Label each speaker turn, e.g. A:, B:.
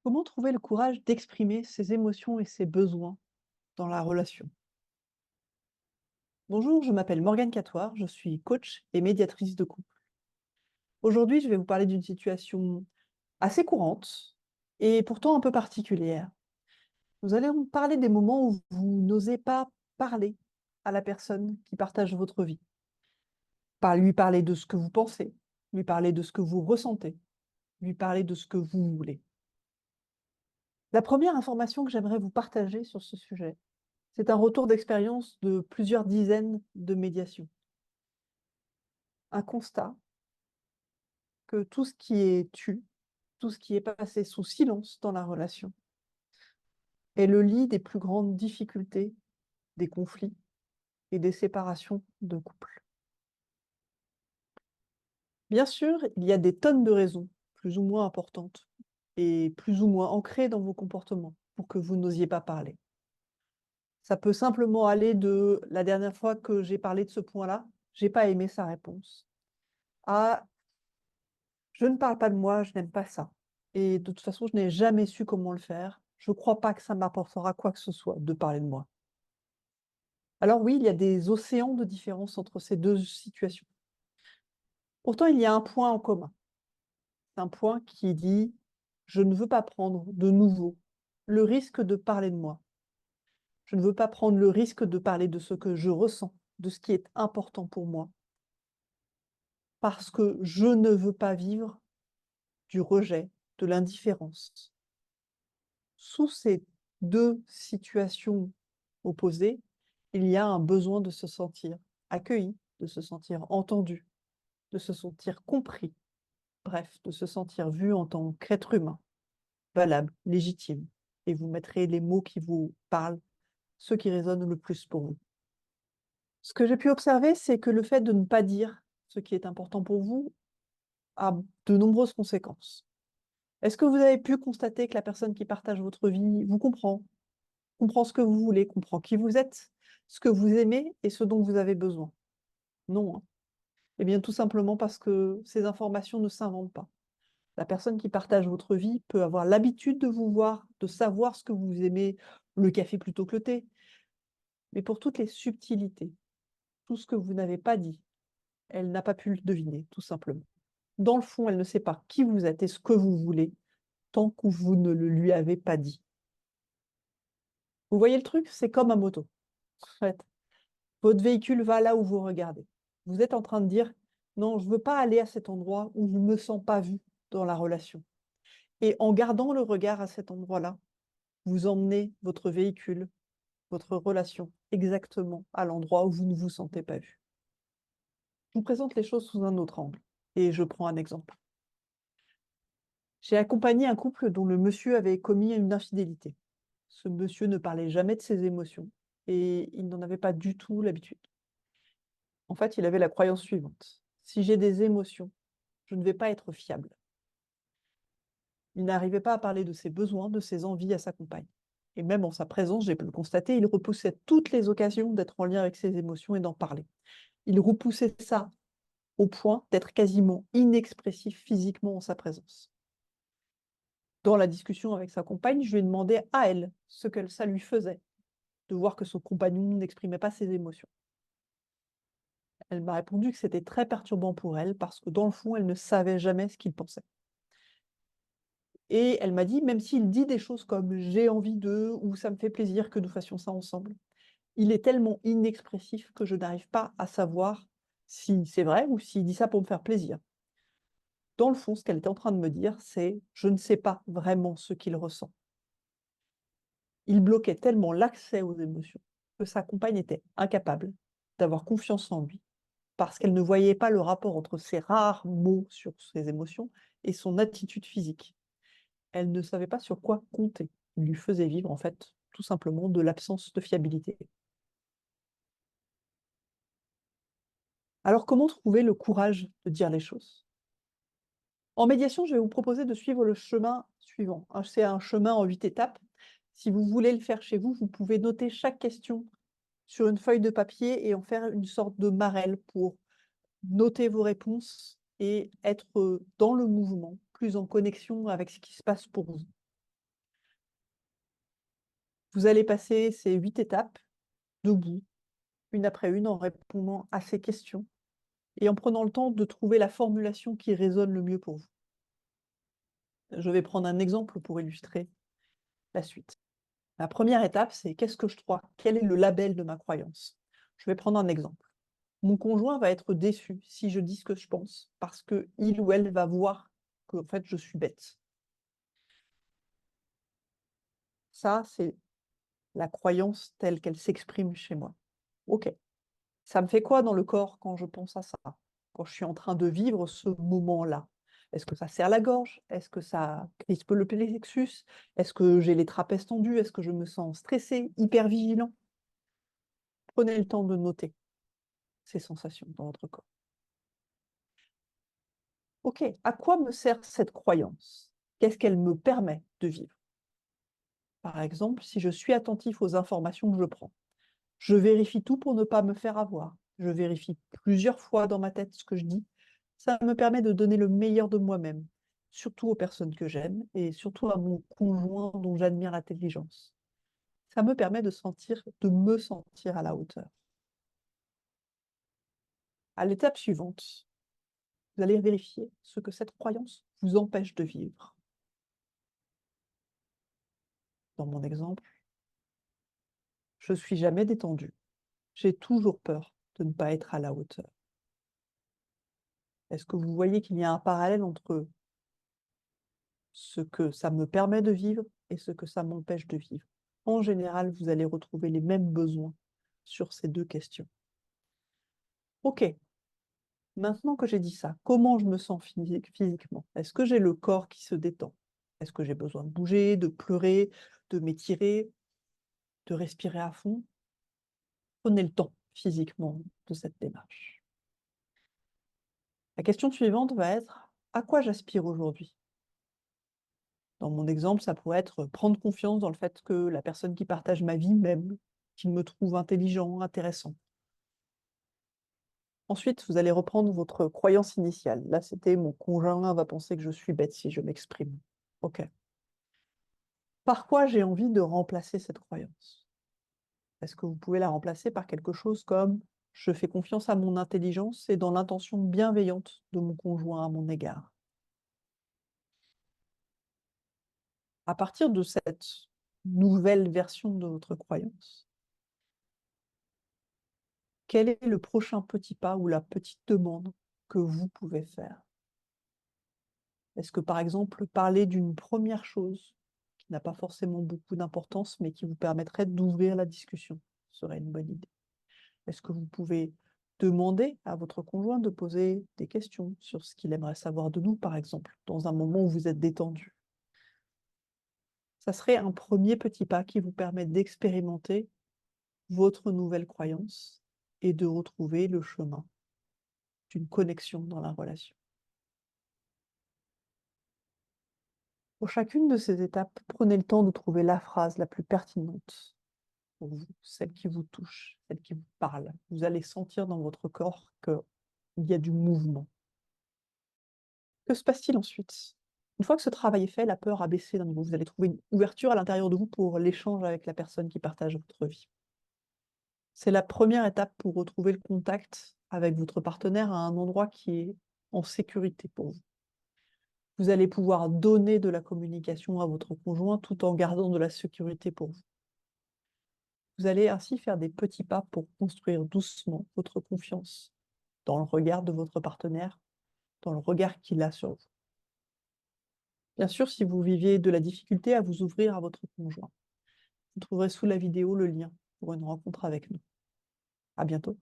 A: Comment trouver le courage d'exprimer ses émotions et ses besoins dans la relation? Bonjour, je m'appelle Morgane Catoire, je suis coach et médiatrice de couple. Aujourd'hui, je vais vous parler d'une situation assez courante et pourtant un peu particulière. Nous allons parler des moments où vous n'osez pas parler à la personne qui partage votre vie. Pas lui parler de ce que vous pensez, lui parler de ce que vous ressentez, lui parler de ce que vous voulez. La première information que j'aimerais vous partager sur ce sujet, c'est un retour d'expérience de plusieurs dizaines de médiations. Un constat que tout ce qui est tu, tout ce qui est passé sous silence dans la relation est le lit des plus grandes difficultés, des conflits et des séparations de couple. Bien sûr, il y a des tonnes de raisons, plus ou moins importantes et plus ou moins ancrées dans vos comportements pour que vous n'osiez pas parler. Ça peut simplement aller de la dernière fois que j'ai parlé de ce point-là, j'ai pas aimé sa réponse, à je ne parle pas de moi, je n'aime pas ça. Et de toute façon, je n'ai jamais su comment le faire. Je ne crois pas que ça m'apportera quoi que ce soit de parler de moi. Alors oui, il y a des océans de différence entre ces deux situations. Pourtant, il y a un point en commun. C'est un point qui dit: «Je ne veux pas prendre de nouveau le risque de parler de moi. Je ne veux pas prendre le risque de parler de ce que je ressens, de ce qui est important pour moi, parce que je ne veux pas vivre du rejet, de l'indifférence». Sous ces 2 situations opposées, il y a un besoin de se sentir accueilli, de se sentir entendu, de se sentir compris, bref, de se sentir vu en tant qu'être humain, valable, légitime, et vous mettrez les mots qui vous parlent, ceux qui résonnent le plus pour vous. Ce que j'ai pu observer, c'est que le fait de ne pas dire ce qui est important pour vous a de nombreuses conséquences. Est-ce que vous avez pu constater que la personne qui partage votre vie vous comprend ce que vous voulez, comprend qui vous êtes, ce que vous aimez et ce dont vous avez besoin? Non, hein. Eh bien, tout simplement parce que ces informations ne s'inventent pas. La personne qui partage votre vie peut avoir l'habitude de vous voir, de savoir ce que vous aimez, le café plutôt que le thé, mais pour toutes les subtilités, tout ce que vous n'avez pas dit, elle n'a pas pu le deviner, tout simplement. Dans le fond, elle ne sait pas qui vous êtes et ce que vous voulez, tant que vous ne le lui avez pas dit. Vous voyez le truc? C'est comme un moto, en fait. Votre véhicule va là où vous regardez. Vous êtes en train de dire: «Non, je ne veux pas aller à cet endroit où je ne me sens pas vu dans la relation», et en gardant le regard à cet endroit-là, vous emmenez votre véhicule, votre relation exactement à l'endroit où vous ne vous sentez pas vu. Je vous présente les choses sous un autre angle et je prends un exemple. J'ai accompagné un couple dont le monsieur avait commis une infidélité. Ce monsieur ne parlait jamais de ses émotions et il n'en avait pas du tout l'habitude. En fait, il avait la croyance suivante: «Si j'ai des émotions, je ne vais pas être fiable». Il n'arrivait pas à parler de ses besoins, de ses envies à sa compagne. Et même en sa présence, j'ai pu le constater, il repoussait toutes les occasions d'être en lien avec ses émotions et d'en parler. Il repoussait ça au point d'être quasiment inexpressif physiquement en sa présence. Dans la discussion avec sa compagne, je lui ai demandé à elle ce que ça lui faisait de voir que son compagnon n'exprimait pas ses émotions. Elle m'a répondu que c'était très perturbant pour elle parce que dans le fond, elle ne savait jamais ce qu'il pensait. Et elle m'a dit: «Même s'il dit des choses comme "j'ai envie de" ou "ça me fait plaisir que nous fassions ça ensemble", il est tellement inexpressif que je n'arrive pas à savoir si c'est vrai ou s'il dit ça pour me faire plaisir». Dans le fond, ce qu'elle était en train de me dire, c'est: «Je ne sais pas vraiment ce qu'il ressent». Il bloquait tellement l'accès aux émotions que sa compagne était incapable d'avoir confiance en lui, parce qu'elle ne voyait pas le rapport entre ses rares mots sur ses émotions et son attitude physique. Elle ne savait pas sur quoi compter. Il lui faisait vivre, en fait, tout simplement de l'absence de fiabilité. Alors comment trouver le courage de dire les choses? En médiation, je vais vous proposer de suivre le chemin suivant. C'est un chemin en 8 étapes. Si vous voulez le faire chez vous, vous pouvez noter chaque question sur une feuille de papier et en faire une sorte de marelle pour noter vos réponses et être, dans le mouvement, plus en connexion avec ce qui se passe pour vous. Vous allez passer ces 8 étapes debout, une après une, en répondant à ces questions et en prenant le temps de trouver la formulation qui résonne le mieux pour vous. Je vais prendre un exemple pour illustrer la suite. La première étape, c'est qu'est-ce que je crois? Quel est le label de ma croyance? Je vais prendre un exemple. Mon conjoint va être déçu si je dis ce que je pense, parce qu'il ou elle va voir qu'en fait, je suis bête. Ça, c'est la croyance telle qu'elle s'exprime chez moi. OK. Ça me fait quoi dans le corps quand je pense à ça? Quand je suis en train de vivre ce moment-là? Est-ce que ça serre la gorge? Est-ce que ça crispe le plexus? Est-ce que j'ai les trapèzes tendus? Est-ce que je me sens stressé, hyper vigilant? Prenez le temps de noter ces sensations dans votre corps. OK, à quoi me sert cette croyance? Qu'est-ce qu'elle me permet de vivre? Par exemple, si je suis attentif aux informations que je prends, je vérifie tout pour ne pas me faire avoir. Je vérifie plusieurs fois dans ma tête ce que je dis. Ça me permet de donner le meilleur de moi-même, surtout aux personnes que j'aime et surtout à mon conjoint dont j'admire l'intelligence. Ça me permet de me sentir à la hauteur. À l'étape suivante, vous allez vérifier ce que cette croyance vous empêche de vivre. Dans mon exemple, je suis jamais détendue. J'ai toujours peur de ne pas être à la hauteur. Est-ce que vous voyez qu'il y a un parallèle entre ce que ça me permet de vivre et ce que ça m'empêche de vivre? En général, vous allez retrouver les mêmes besoins sur ces 2 questions. OK, maintenant que j'ai dit ça, comment je me sens physiquement? Est-ce que j'ai le corps qui se détend? Est-ce que j'ai besoin de bouger, de pleurer, de m'étirer, de respirer à fond? Prenez le temps physiquement de cette démarche. La question suivante va être: à quoi j'aspire aujourd'hui? Dans mon exemple, ça pourrait être prendre confiance dans le fait que la personne qui partage ma vie m'aime, qu'il me trouve intelligent, intéressant. Ensuite, vous allez reprendre votre croyance initiale. Là, c'était mon conjoint va penser que je suis bête si je m'exprime. OK. Par quoi j'ai envie de remplacer cette croyance? Est-ce que vous pouvez la remplacer par quelque chose comme je fais confiance à mon intelligence et dans l'intention bienveillante de mon conjoint à mon égard? À partir de cette nouvelle version de votre croyance, quel est le prochain petit pas ou la petite demande que vous pouvez faire? Est-ce que, par exemple, parler d'une première chose qui n'a pas forcément beaucoup d'importance, mais qui vous permettrait d'ouvrir la discussion serait une bonne idée? Est-ce que vous pouvez demander à votre conjoint de poser des questions sur ce qu'il aimerait savoir de nous, par exemple, dans un moment où vous êtes détendu? Ça serait un premier petit pas qui vous permet d'expérimenter votre nouvelle croyance et de retrouver le chemin d'une connexion dans la relation. Pour chacune de ces étapes, prenez le temps de trouver la phrase la plus pertinente pour vous, celle qui vous touche, celle qui vous parle. Vous allez sentir dans votre corps qu'il y a du mouvement. Que se passe-t-il ensuite? Une fois que ce travail est fait, la peur a baissé d'un niveau. Vous allez trouver une ouverture à l'intérieur de vous pour l'échange avec la personne qui partage votre vie. C'est la première étape pour retrouver le contact avec votre partenaire à un endroit qui est en sécurité pour vous. Vous allez pouvoir donner de la communication à votre conjoint tout en gardant de la sécurité pour vous. Vous allez ainsi faire des petits pas pour construire doucement votre confiance dans le regard de votre partenaire, dans le regard qu'il a sur vous. Bien sûr, si vous viviez de la difficulté à vous ouvrir à votre conjoint, vous trouverez sous la vidéo le lien pour une rencontre avec nous. À bientôt.